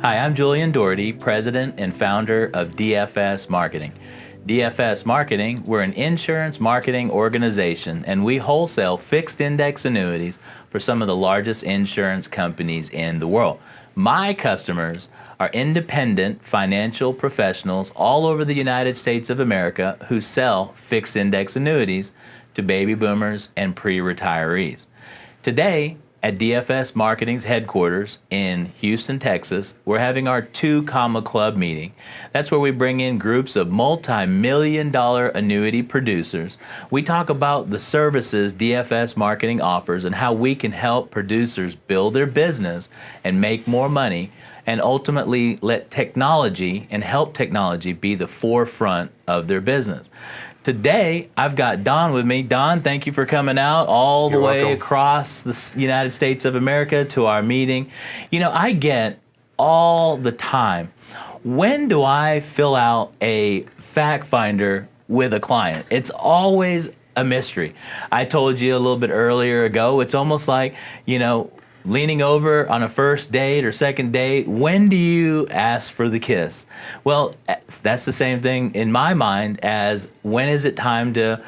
Hi, I'm Julian Dougharty, President and founder of DFS Marketing. DFS Marketing, we're an insurance marketing organization, and we wholesale fixed index annuities for some of the largest insurance companies in the world. My customers are independent financial professionals all over the United States of America who sell fixed index annuities to baby boomers and pre-retirees. Today, at DFS Marketing's headquarters in Houston, Texas, we're having our 2 Comma Club meeting. That's where we bring in groups of multi-million-dollar annuity producers. We talk about the services DFS Marketing offers and how we can help producers build their business and make more money, and ultimately let technology and help technology be the forefront of their business. Today, I've got Don with me. Don, thank you for coming out all the way across the United States of America to our meeting. You know, I get all the time, when do I fill out a fact finder with a client? It's always a mystery. I told you a little bit earlier ago, it's almost like, you know, leaning over on a first date or second date, when do you ask for the kiss? Well, that's the same thing in my mind as when is it time to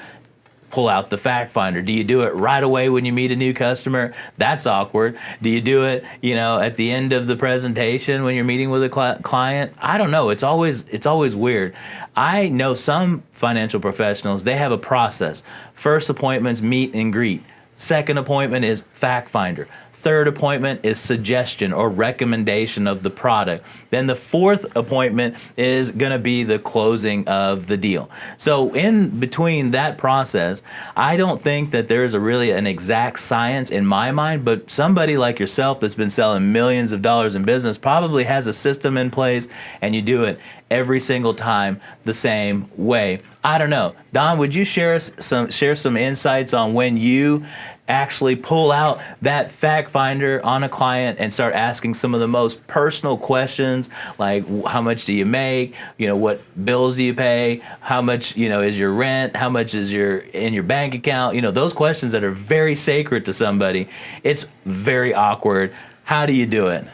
pull out the fact finder? Do you do it right away when you meet a new customer? That's awkward. Do you do it, you know, at the end of the presentation when you're meeting with a client? I don't know. It's always weird. I know some financial professionals, they have a process. First appointment's meet and greet. Second appointment is fact finder. Third appointment is suggestion or recommendation of the product. Then the fourth appointment is going to be the closing of the deal. So in between that process, I don't think that there's really an exact science in my mind, but somebody like yourself that's been selling millions of dollars in business probably has a system in place, and you do it every single time the same way. I don't know. Don, would you share some insights on when you actually pull out that fact finder on a client and start asking some of the most personal questions, like how much do you make, you know, what bills do you pay, how much, you know, is your rent, how much is in your bank account, you know, those questions that are very sacred to somebody. It's very awkward. How do you do it?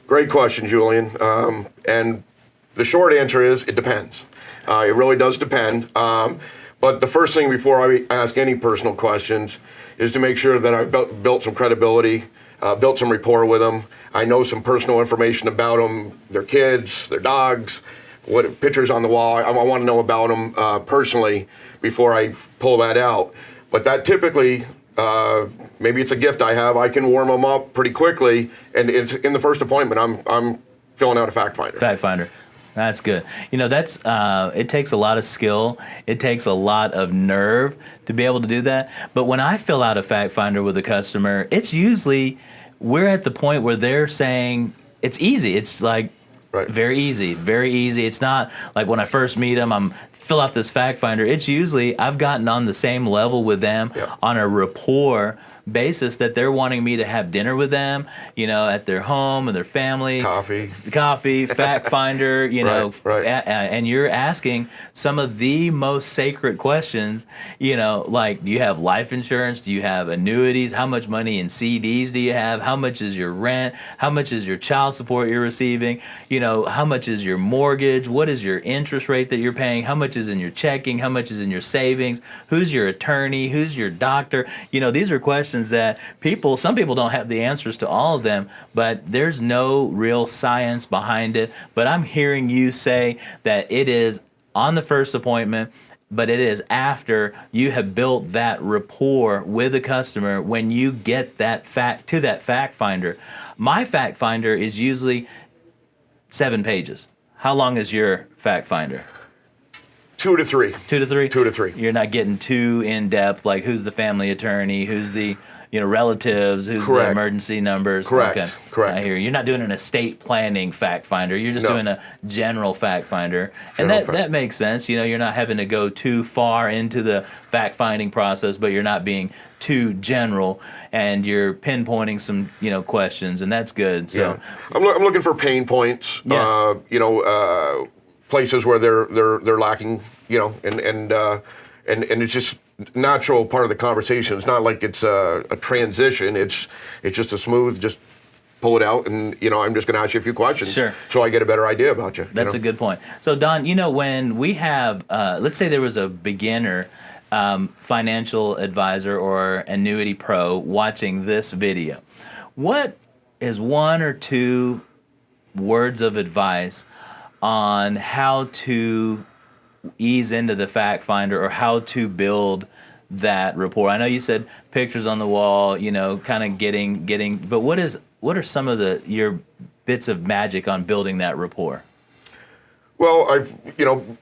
Great question, Julian. And the short answer is it depends. It really does depend. But the first thing before I ask any personal questions is to make sure that I've built some credibility, built some rapport with them. I know some personal information about them, their kids, their dogs, what pictures on the wall. I want to know about them personally before I pull that out. But that typically, maybe it's a gift I have, I can warm them up pretty quickly, and it's in the first appointment, I'm filling out a fact finder. Fact finder. That's good. You know, that's it takes a lot of skill. It takes a lot of nerve to be able to do that. But when I fill out a fact finder with a customer, it's usually we're at the point where they're saying it's easy. It's like very easy, very easy. It's not like when I first meet them, I'm fill out this fact finder. It's usually I've gotten on the same level with them on a rapport basis that they're wanting me to have dinner with them, you know, at their home and their family. Coffee, fact finder, you know, and you're asking some of the most sacred questions, you know, like, do you have life insurance? Do you have annuities? How much money in CDs do you have? How much is your rent? How much is your child support you're receiving? You know, how much is your mortgage? What is your interest rate that you're paying? How much is in your checking? How much is in your savings? Who's your attorney? Who's your doctor? You know, these are questions that some people don't have the answers to all of them, but there's no real science behind it. But I'm hearing you say that it is on the first appointment, but it is after you have built that rapport with a customer when you get that fact finder. My fact finder is usually 7 pages. How long is your fact finder? 2 to 3. 2 to 3? 2 to 3. You're not getting too in depth, like who's the family attorney, who's the relatives, who's the emergency numbers. Correct. Okay. Correct. I hear you. You're not doing an estate planning fact finder. You're just doing a general fact finder. And that makes sense. You know, you're not having to go too far into the fact finding process, but you're not being too general, and you're pinpointing some, questions, and that's good. So I'm looking for pain points. Yes. Places where they're lacking, and it's just natural part of the conversation. It's not like it's a transition. It's just a smooth, just pull it out, and I'm just going to ask you a few questions, Sure. so I get a better idea about you. That's a good point. So Don, when we have, let's say there was a beginner financial advisor or annuity pro watching this video, what is one or two words of advice on how to ease into the fact finder or how to build that rapport? I know you said pictures on the wall, kind of getting, but what are some of your bits of magic on building that rapport? Well,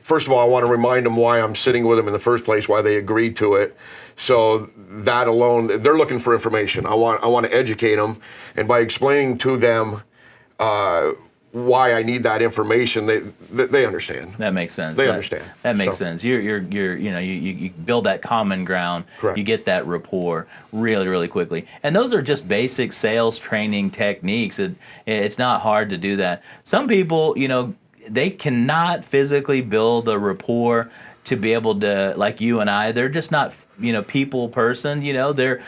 first of all, I want to remind them why I'm sitting with them in the first place, why they agreed to it. So that alone, they're looking for information. I want to educate them, and by explaining to them why I need that information, they understand. That makes sense. They understand. That makes sense. You build that common ground. Correct. You get that rapport really, really quickly. And those are just basic sales training techniques. It's not hard to do that. Some people, they cannot physically build a rapport to be able to, like you and I, they're just not people person. They're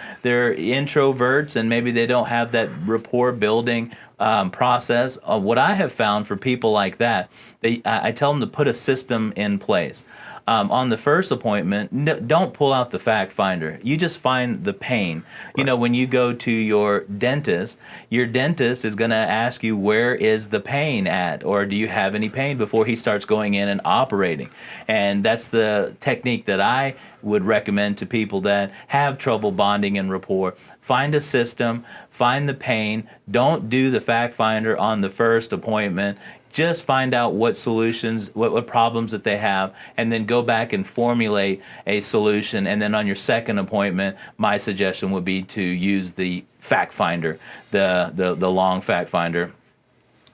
introverts, and maybe they don't have that rapport building process. What I have found for people like that, I tell them to put a system in place. On the first appointment, don't pull out the fact finder. You just find the pain. Right. When you go to your dentist is going to ask you, where is the pain at? Or do you have any pain, before he starts going in and operating? And that's the technique that I would recommend to people that have trouble bonding and rapport. Find a system, find the pain. Don't do the fact finder on the first appointment. Just find out what solutions, what problems that they have, and then go back and formulate a solution. And then on your second appointment, my suggestion would be to use the fact finder, the long fact finder,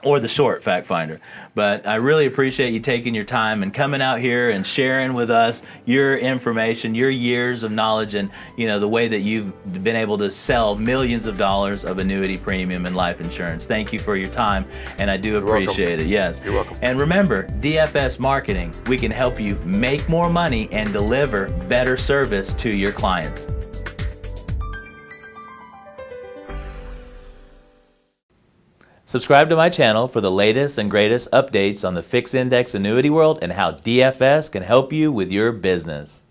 or the short fact finder. But I really appreciate you taking your time and coming out here and sharing with us your information, your years of knowledge, and the way that you've been able to sell millions of dollars of annuity premium and life insurance. Thank you for your time, and I do appreciate it. Yes. You're welcome. And remember, DFS Marketing, we can help you make more money and deliver better service to your clients. Subscribe to my channel for the latest and greatest updates on the fixed index annuity world and how DFS can help you with your business.